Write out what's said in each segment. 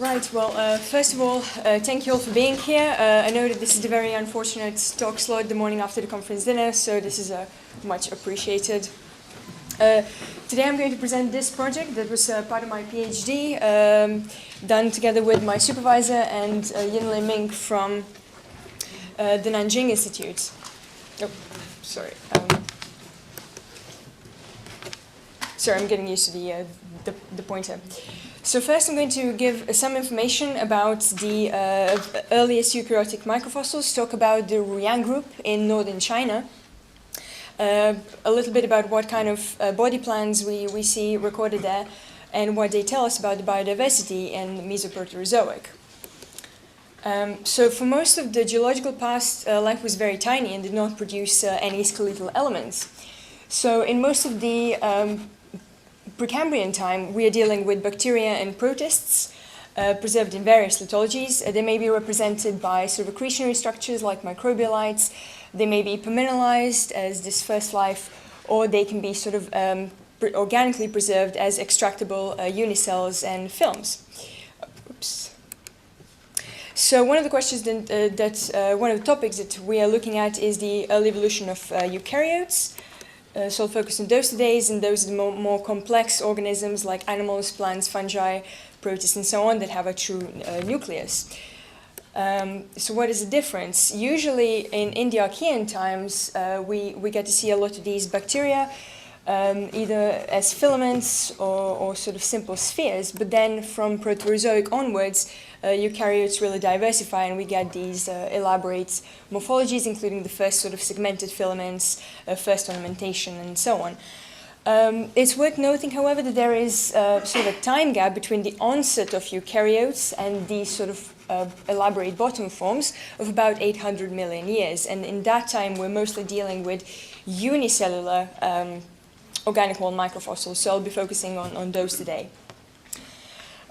Right, well, first of all, thank you all for being here. I know that this is the very unfortunate talk slot the morning after the conference dinner, so this is much appreciated. Today I'm going to present this project that was part of my PhD, done together with my supervisor and Leiming from the Nanjing Institute. Oh, sorry. Sorry, I'm getting used to the pointer. So first I'm going to give some information about the earliest eukaryotic microfossils, talk about the Ruyang Group in northern China, a little bit about what kind of body plans we see recorded there, and what they tell us about the biodiversity in the Mesoproterozoic. So for most of the geological past, life was very tiny and did not produce any skeletal elements. So in most of the Precambrian time, we are dealing with bacteria and protists preserved in various lithologies. They may be represented by sort of accretionary structures like microbialites. They may be permineralized as this first life, or they can be sort of organically preserved as extractable unicells and films. Oops. So one of the questions one of the topics that we are looking at is the early evolution of eukaryotes. So I'll focus on those today, and those are the more complex organisms like animals, plants, fungi, protists, and so on that have a true nucleus. So what is the difference? Usually in the Archean times, we get to see a lot of these bacteria, either as filaments or sort of simple spheres, but then from Proterozoic onwards, eukaryotes really diversify, and we get these elaborate morphologies, including the first sort of segmented filaments, first ornamentation, and so on. It's worth noting, however, that there is sort of a time gap between the onset of eukaryotes and these sort of elaborate bottom forms of about 800 million years. And in that time, we're mostly dealing with unicellular organic wall microfossils, so I'll be focusing on those today.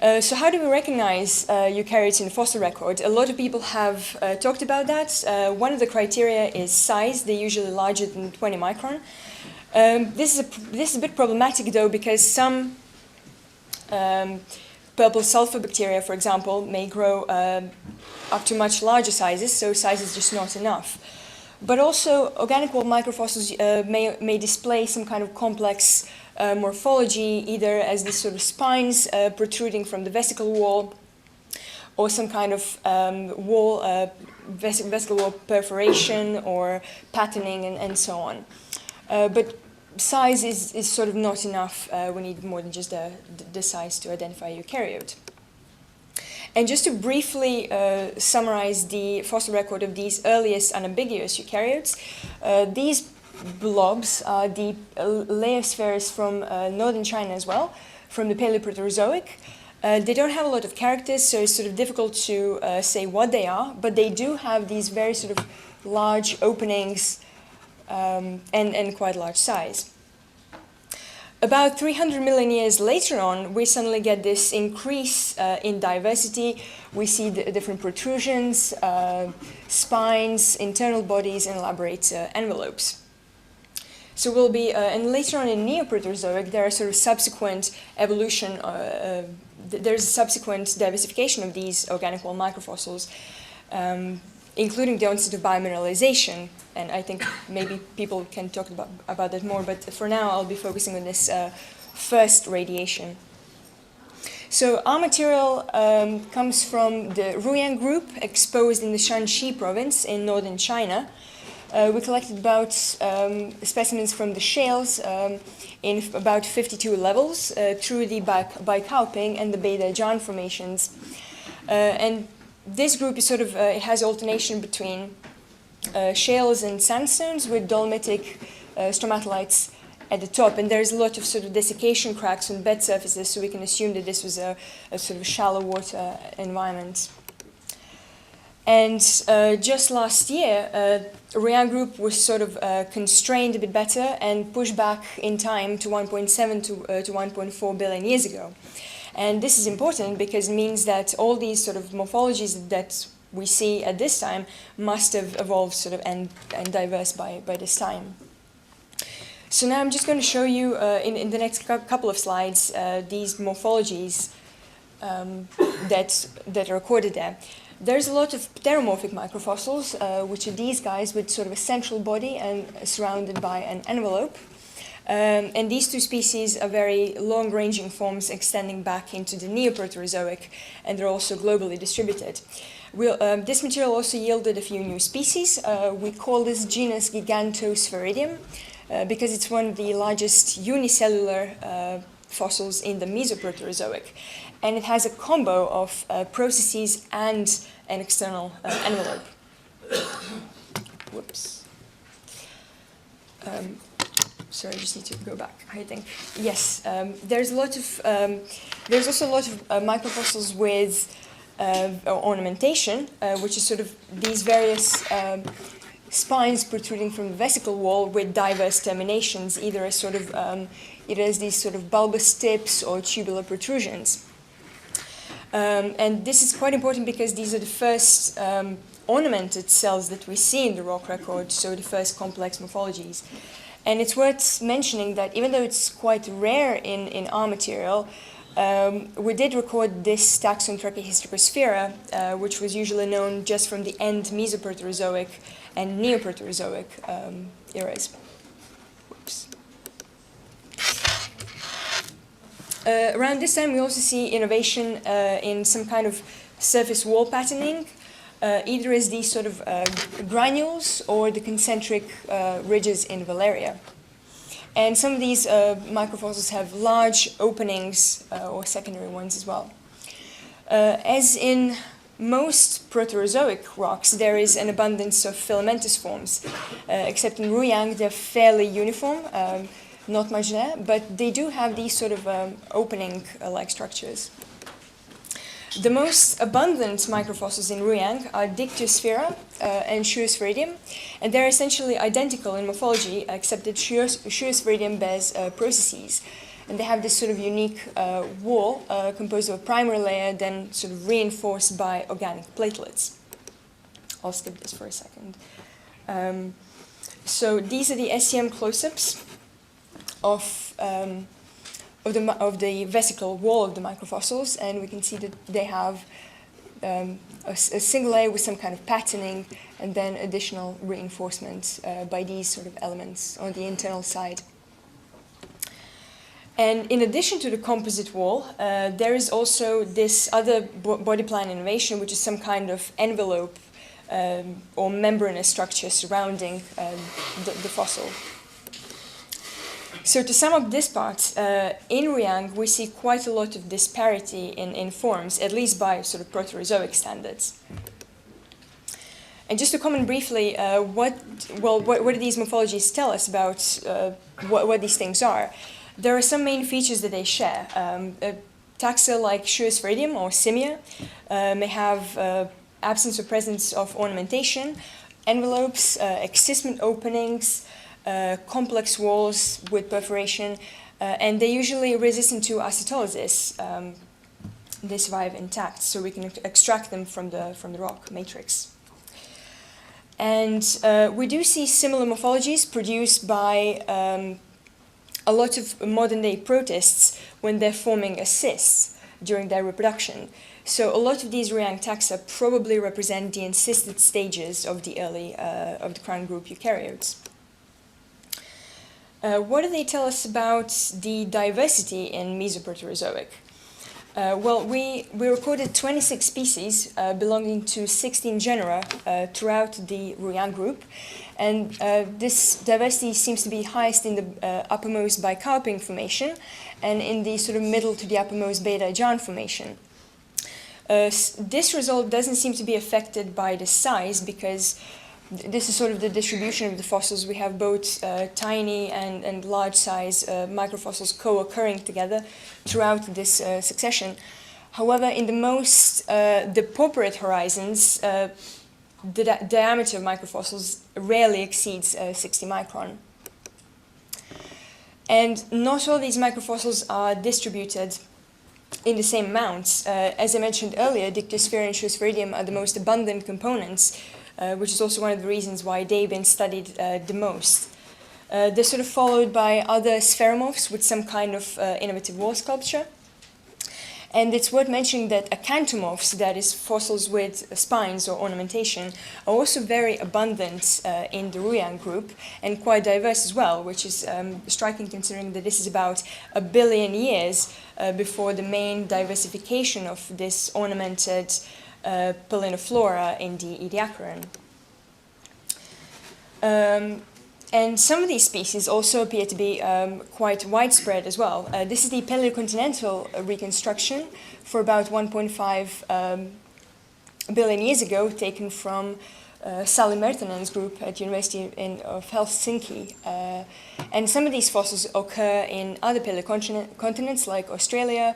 So how do we recognize eukaryotes in the fossil record? A lot of people have talked about that. One of the criteria is size. They're usually larger than 20 micron. This is a bit problematic, though, because some purple sulfur bacteria, for example, may grow up to much larger sizes, so size is just not enough. But also, organic wall microfossils may display some kind of complex morphology, either as these sort of spines protruding from the vesicle wall, or some kind of vesicle wall perforation or patterning, and so on. But size is sort of not enough. We need more than just the size to identify a eukaryote. And just to briefly summarize the fossil record of these earliest unambiguous eukaryotes, these blobs are the layospheres from northern China as well, from the Paleoproterozoic. They don't have a lot of characters, so it's sort of difficult to say what they are, but they do have these very sort of large openings and quite large size. About 300 million years later on, we suddenly get this increase in diversity. We see the different protrusions, spines, internal bodies, and elaborate envelopes. So we'll be, and later on in Neoproterozoic, there are sort of subsequent evolution, there's a subsequent diversification of these organic wall microfossils, including the onset of biomineralization. And I think maybe people can talk about that more, but for now I'll be focusing on this first radiation. So our material comes from the Ruyang Group, exposed in the Shanxi province in northern China. We collected about specimens from the shales in about 52 levels through the Baikaoping and the Beidajian formations. And this group is sort of, it has alternation between shales and sandstones with dolomitic stromatolites at the top. And there's a lot of sort of desiccation cracks on bed surfaces, so we can assume that this was a sort of shallow water environment. And just last year, Ruyang Group was sort of constrained a bit better and pushed back in time to 1.7 to 1.4 billion years ago. And this is important because it means that all these sort of morphologies that we see at this time must have evolved sort of and diverse by this time. So now I'm just going to show you in the next couple of slides these morphologies that are recorded there. There's a lot of pteromorphic microfossils, which are these guys with sort of a central body and surrounded by an envelope. And these two species are very long-ranging forms extending back into the Neoproterozoic, and they're also globally distributed. This material also yielded a few new species. We call this genus Gigantosphaeridium because it's one of the largest unicellular fossils in the Mesoproterozoic. And it has a combo of processes and an external envelope. Whoops. Sorry, I just need to go back. I think yes. There's also a lot of microfossils with ornamentation, which is sort of these various spines protruding from the vesicle wall with diverse terminations, either as these sort of bulbous tips or tubular protrusions. And this is quite important because these are the first ornamented cells that we see in the rock record, so the first complex morphologies. And it's worth mentioning that even though it's quite rare in our material, we did record this taxon Trachehystricosphaera, which was usually known just from the end Mesoproterozoic and Neoproterozoic eras. Whoops. Around this time, we also see innovation in some kind of surface wall patterning, either as these sort of granules or the concentric ridges in Valeria. And some of these microfossils have large openings or secondary ones as well. As in most Proterozoic rocks, there is an abundance of filamentous forms, except in Ruyang, they're fairly uniform. Not much there, but they do have these sort of opening-like structures. The most abundant microfossils in Ruyang are Dictyosphaera and Schuosphaeridium, and they're essentially identical in morphology, except that Schuosphaeridium bears processes. And they have this sort of unique wall composed of a primary layer, then sort of reinforced by organic platelets. I'll skip this for a second. So these are the SEM close-ups of the vesicle wall of the microfossils, and we can see that they have a single layer with some kind of patterning and then additional reinforcement by these sort of elements on the internal side. And in addition to the composite wall, there is also this other body plan innovation, which is some kind of envelope or membranous structure surrounding the fossil. So to sum up this part, in Ruyang we see quite a lot of disparity in forms, at least by sort of Proterozoic standards. And just to comment briefly, what do these morphologies tell us about what these things are? There are some main features that they share. Taxa like Schuosphaeridium or Simia may have absence or presence of ornamentation, envelopes, excisment openings, complex walls with perforation, and they're usually resistant to acetylosis. They survive intact, so we can extract them from the rock matrix. And we do see similar morphologies produced by a lot of modern-day protists when they're forming a cyst during their reproduction. So a lot of these Ruyang taxa probably represent the encysted stages of the early of the crown group eukaryotes. What do they tell us about the diversity in Mesoproterozoic? Well, we recorded 26 species belonging to 16 genera throughout the Ruyang group, and this diversity seems to be highest in the uppermost bicarping formation and in the sort of middle to the uppermost beta-Agić formation. This result doesn't seem to be affected by the size because this is sort of the distribution of the fossils. We have both tiny and large size microfossils co-occurring together throughout this succession. However, in the pauperate horizons, the diameter of microfossils rarely exceeds 60 micron. And not all these microfossils are distributed in the same amounts. As I mentioned earlier, Dictyosphaera and Schuosphaeridium are the most abundant components, which is also one of the reasons why they've been studied the most. They're sort of followed by other spheromorphs with some kind of innovative wall sculpture. And it's worth mentioning that acanthomorphs, that is fossils with spines or ornamentation, are also very abundant in the Ruyang group and quite diverse as well, which is striking considering that this is about 1 billion years before the main diversification of this ornamented Palaeonoflora in the Ediacaran. And some of these species also appear to be quite widespread as well. This is the paleocontinental reconstruction for about 1.5 billion years ago, taken from Sally Mertinen's group at University of Helsinki. And some of these fossils occur in other paleocontinents like Australia,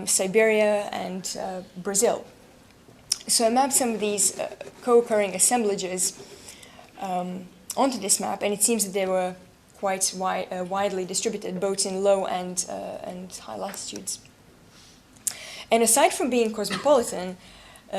Siberia, and Brazil. So I mapped some of these co-occurring assemblages onto this map, and it seems that they were quite widely distributed, both in low and high latitudes. And aside from being cosmopolitan,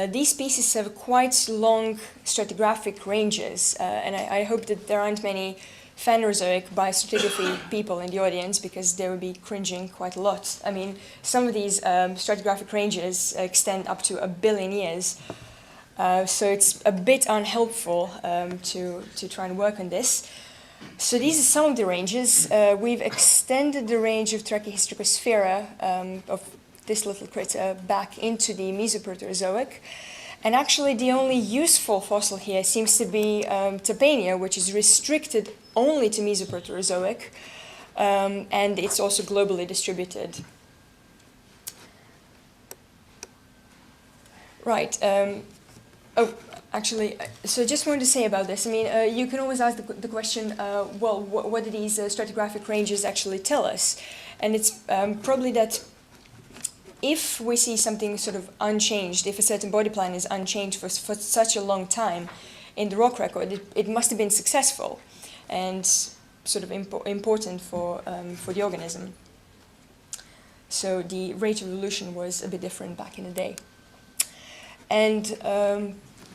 these species have quite long stratigraphic ranges, and I hope that there aren't many Phanerozoic biostratigraphy people in the audience, because they would be cringing quite a lot. I mean, some of these stratigraphic ranges extend up to 1 billion years. So it's a bit unhelpful to try and work on this. So these are some of the ranges. We've extended the range of Tracheohystricosphera of this little critter back into the Mesoproterozoic. And actually the only useful fossil here seems to be Tapania, which is restricted only to Mesoproterozoic, and it's also globally distributed. Right. Oh, actually, so I just wanted to say about this. I mean, you can always ask the question, well, what do these stratigraphic ranges actually tell us? And it's probably that if we see something sort of unchanged, if a certain body plan is unchanged for such a long time in the rock record, it must have been successful and sort of important for the organism. So the rate of evolution was a bit different back in the day. And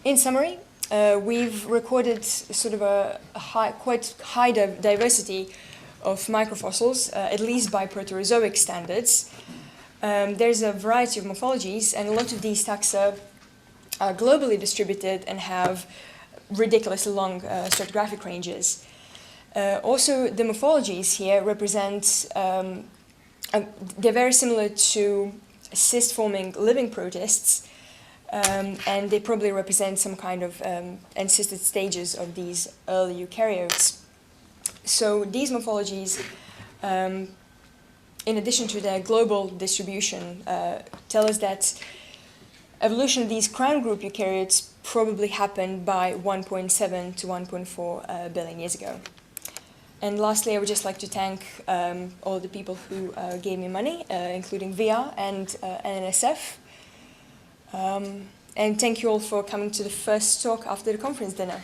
in summary, we've recorded sort of quite high diversity of microfossils, at least by Proterozoic standards. There's a variety of morphologies, and a lot of these taxa are globally distributed and have ridiculously long stratigraphic ranges. Also, the morphologies here represent, they're very similar to cyst-forming living protists, and they probably represent some kind of encysted stages of these early eukaryotes. So these morphologies, in addition to their global distribution, tell us that evolution of these crown group eukaryotes probably happened by 1.7 to 1.4 billion years ago. And lastly, I would just like to thank all the people who gave me money, including VIA and NSF. And thank you all for coming to the first talk after the conference dinner.